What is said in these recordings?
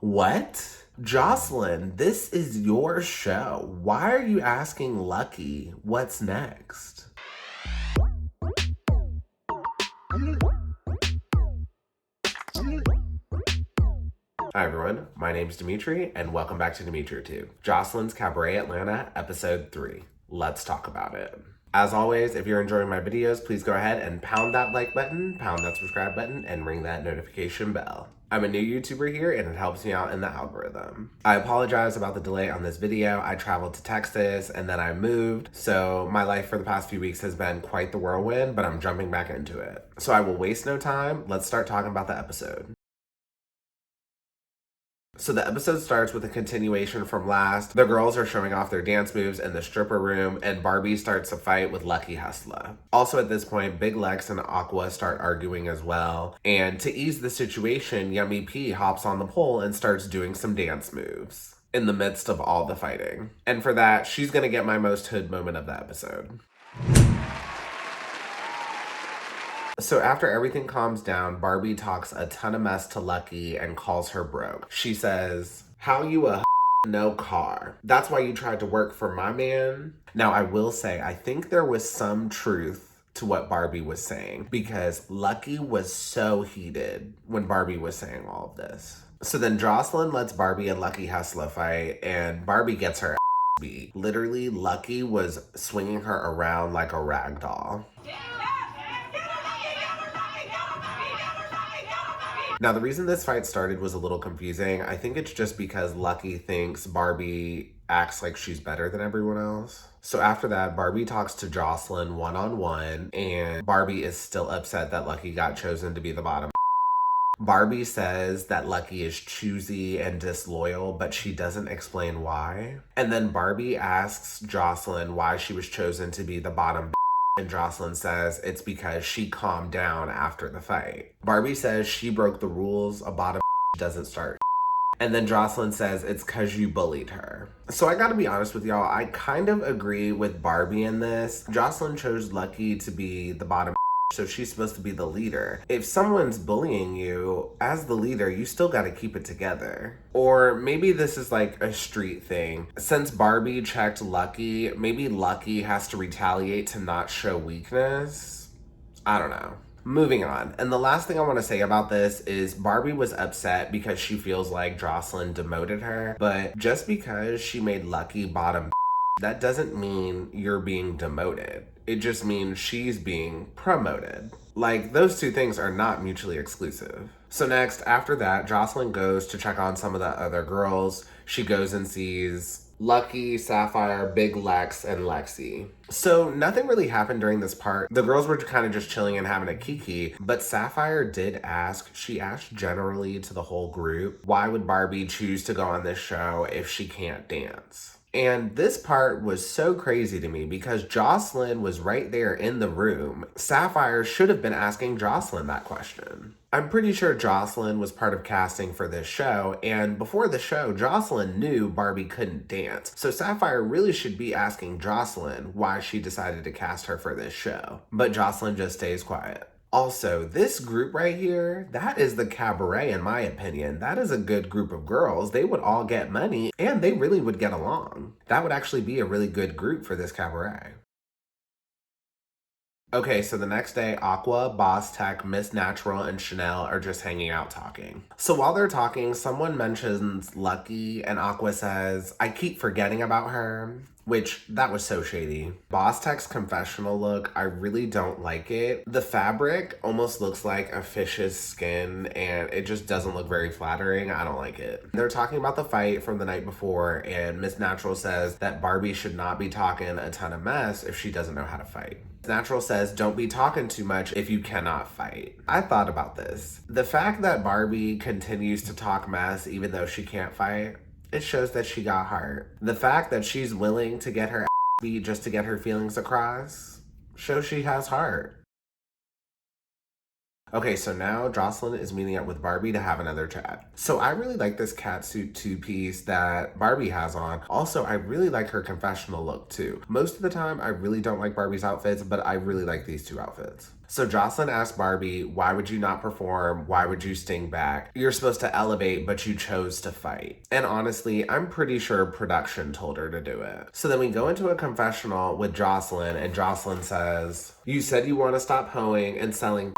What? Joseline, this is your show. Why are you asking Lucky what's next? Hi everyone, my name's Dimitri and welcome back to DimitriTube. Joseline's Cabaret Atlanta, episode 3. Let's talk about it. As always, if you're enjoying my videos, please go ahead and pound that like button, pound that subscribe button, and ring that notification bell. I'm a new YouTuber here and it helps me out in the algorithm. I apologize about the delay on this video. I traveled to Texas and then I moved, so my life for the past few weeks has been quite the whirlwind, but I'm jumping back into it. So I will waste no time. Let's start talking about the episode. So the episode starts with a continuation from last. The girls are showing off their dance moves in the stripper room, and Barbie starts a fight with Lucky Hustler. Also at this point, Big Lex and Aqua start arguing as well. And to ease the situation, Yummy P hops on the pole and starts doing some dance moves in the midst of all the fighting. And for that, she's gonna get my most hood moment of the episode. So after everything calms down, Barbie talks a ton of mess to Lucky and calls her broke. She says, "How you a no car? That's why you tried to work for my man?" Now I will say, I think there was some truth to what Barbie was saying because Lucky was so heated when Barbie was saying all of this. So then Joseline lets Barbie and Lucky Hustler fight and Barbie gets her beat. Literally, Lucky was swinging her around like a rag doll. Now, the reason this fight started was a little confusing. I think it's just because Lucky thinks Barbie acts like she's better than everyone else. So after that, Barbie talks to Joseline one-on-one, and Barbie is still upset that Lucky got chosen to be the bottom. Barbie says that Lucky is choosy and disloyal, but she doesn't explain why. And then Barbie asks Joseline why she was chosen to be the bottom. And Joseline says it's because she calmed down after the fight. Barbie says she broke the rules, a bottom doesn't start. And then Joseline says it's because you bullied her. So I gotta be honest with y'all, I kind of agree with Barbie in this. Joseline chose Lucky to be the bottom, so she's supposed to be the leader. If someone's bullying you, as the leader, you still gotta keep it together. Or maybe this is like a street thing. Since Barbie checked Lucky, maybe Lucky has to retaliate to not show weakness. I don't know. Moving on. And the last thing I want to say about this is Barbie was upset because she feels like Joseline demoted her. But just because she made Lucky bottom, that doesn't mean you're being demoted. It just means she's being promoted. Like, those two things are not mutually exclusive. So next, after that, Joseline goes to check on some of the other girls. She goes and sees Lucky, Sapphire, Big Lex, and Lexi. So nothing really happened during this part. The girls were kind of just chilling and having a kiki, but Sapphire did ask, she asked generally to the whole group, why would Barbie choose to go on this show if she can't dance? And this part was so crazy to me because Joseline was right there in the room. Sapphire should have been asking Joseline that question. I'm pretty sure Joseline was part of casting for this show, and before the show, Joseline knew Barbie couldn't dance. So Sapphire really should be asking Joseline why she decided to cast her for this show. But Joseline just stays quiet. Also, this group right here, that is the Cabaret in my opinion. That is a good group of girls. They would all get money and they really would get along. That would actually be a really good group for this Cabaret. Okay, so the next day, Aqua, BossTec, Miss Natural, and Chanel are just hanging out talking. So while they're talking, someone mentions Lucky, and Aqua says, "I keep forgetting about her," which, that was so shady. BossTec's confessional look, I really don't like it. The fabric almost looks like a fish's skin, and it just doesn't look very flattering. I don't like it. They're talking about the fight from the night before, and Miss Natural says that Barbie should not be talking a ton of mess if she doesn't know how to fight. Natural says, don't be talking too much if you cannot fight. I thought about this. The fact that Barbie continues to talk mess even though she can't fight, it shows that she got heart. The fact that she's willing to get her ass beat just to get her feelings across shows she has heart. Okay, so now Joseline is meeting up with Barbie to have another chat. So I really like this catsuit two-piece that Barbie has on. Also, I really like her confessional look too. Most of the time, I really don't like Barbie's outfits, but I really like these two outfits. So Joseline asked Barbie, why would you not perform? Why would you sting back? You're supposed to elevate, but you chose to fight. And honestly, I'm pretty sure production told her to do it. So then we go into a confessional with Joseline, and Joseline says, you said you want to stop hoeing and selling.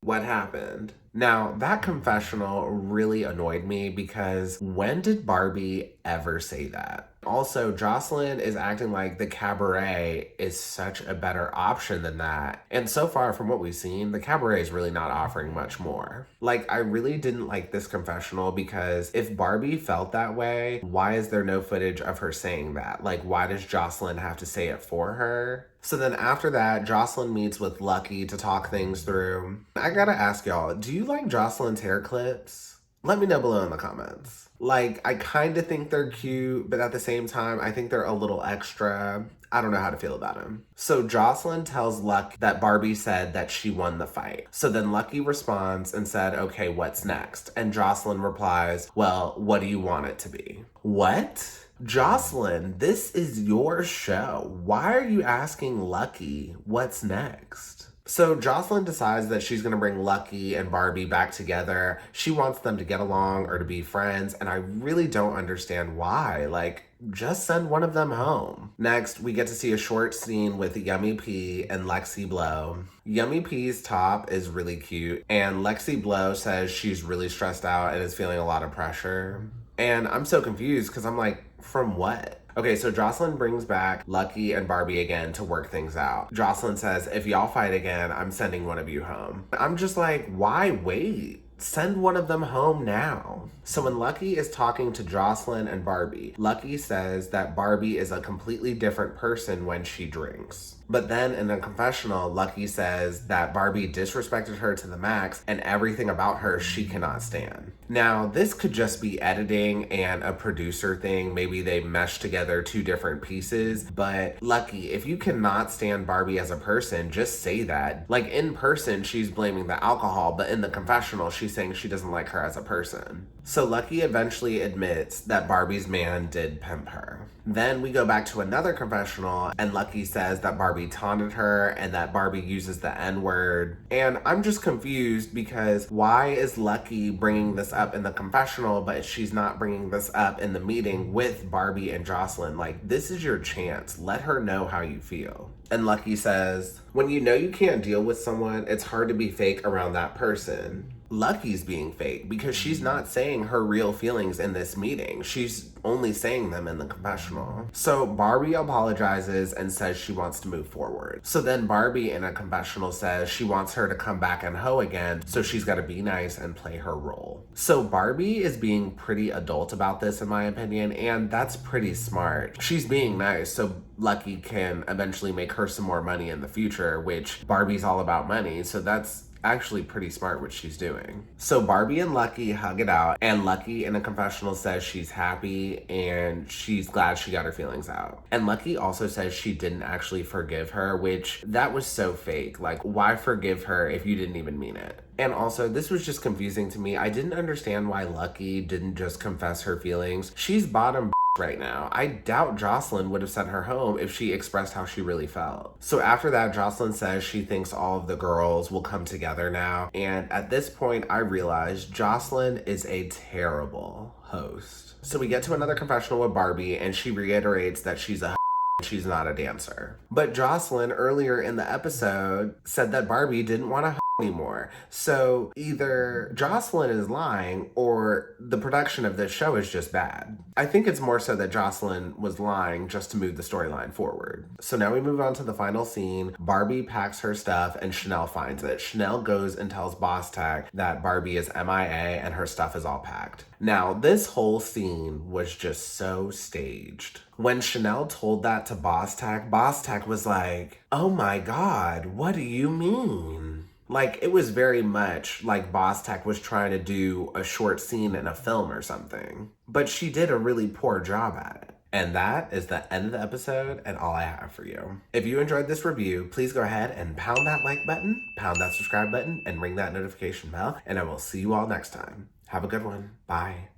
What happened? Now, that confessional really annoyed me because when did Barbie ever say that? Also, Joseline is acting like the Cabaret is such a better option than that. And so far, from what we've seen, the Cabaret is really not offering much more. Like, I really didn't like this confessional because if Barbie felt that way, why is there no footage of her saying that? Like, why does Joseline have to say it for her? So then after that, Joseline meets with Lucky to talk things through. I gotta ask y'all, do you like Joseline's hair clips? Let me know below in the comments. Like, I kind of think they're cute, but at the same time, I think they're a little extra. I don't know how to feel about them. So Joseline tells Lucky that Barbie said that she won the fight. So then Lucky responds and said, okay, what's next? And Joseline replies, well, what do you want it to be? What? Joseline, this is your show. Why are you asking Lucky what's next? So Joseline decides that she's gonna bring Lucky and Barbie back together. She wants them to get along or to be friends, and I really don't understand why. Like, just send one of them home. Next, we get to see a short scene with Yummy P and Lexi Blow. Yummy P's top is really cute, and Lexi Blow says she's really stressed out and is feeling a lot of pressure. And I'm so confused because I'm like, from what? Okay, so Joseline brings back Lucky and Barbie again to work things out. Joseline says, if y'all fight again, I'm sending one of you home. I'm just like, why wait? Send one of them home now. So when Lucky is talking to Joseline and Barbie, Lucky says that Barbie is a completely different person when she drinks. But then in the confessional, Lucky says that Barbie disrespected her to the max and everything about her she cannot stand. Now, this could just be editing and a producer thing. Maybe they meshed together two different pieces. But Lucky, if you cannot stand Barbie as a person, just say that. Like, in person, she's blaming the alcohol, but in the confessional, she's saying she doesn't like her as a person. So Lucky eventually admits that Barbie's man did pimp her. Then we go back to another confessional, and Lucky says that Barbie taunted her and that Barbie uses the N-word. And I'm just confused because why is Lucky bringing this up in the confessional, but she's not bringing this up in the meeting with Barbie and Joseline? Like, this is your chance. Let her know how you feel. And Lucky says, when you know you can't deal with someone, it's hard to be fake around that person. Lucky's being fake because she's not saying her real feelings in this meeting. She's only saying them in the confessional. So Barbie apologizes and says she wants to move forward. So then Barbie in a confessional says she wants her to come back and hoe again, so she's got to be nice and play her role. So Barbie is being pretty adult about this in my opinion, and that's pretty smart. She's being nice so Lucky can eventually make her some more money in the future, which Barbie's all about money, so that's actually pretty smart what she's doing. So Barbie and Lucky hug it out, and Lucky in a confessional says she's happy and she's glad she got her feelings out. And Lucky also says she didn't actually forgive her, which that was so fake. Like, why forgive her if you didn't even mean it? And also, this was just confusing to me. I didn't understand why Lucky didn't just confess her feelings. She's bottom right now. I doubt Joseline would have sent her home if she expressed how she really felt. So after that, Joseline says she thinks all of the girls will come together now. And at this point, I realized Joseline is a terrible host. So we get to another confessional with Barbie, and she reiterates that she's a she's not a dancer. But Joseline earlier in the episode said that Barbie didn't want to anymore. So either Joseline is lying or the production of this show is just bad. I think it's more so that Joseline was lying just to move the storyline forward. So now we move on to the final scene. Barbie packs her stuff and Chanel finds it. Chanel goes and tells BossTec that Barbie is MIA and her stuff is all packed. Now, this whole scene was just so staged. When Chanel told that to BossTec, BossTec was like, oh my God, what do you mean? Like, it was very much like BossTec was trying to do a short scene in a film or something. But she did a really poor job at it. And that is the end of the episode and all I have for you. If you enjoyed this review, please go ahead and pound that like button, pound that subscribe button, and ring that notification bell. And I will see you all next time. Have a good one. Bye.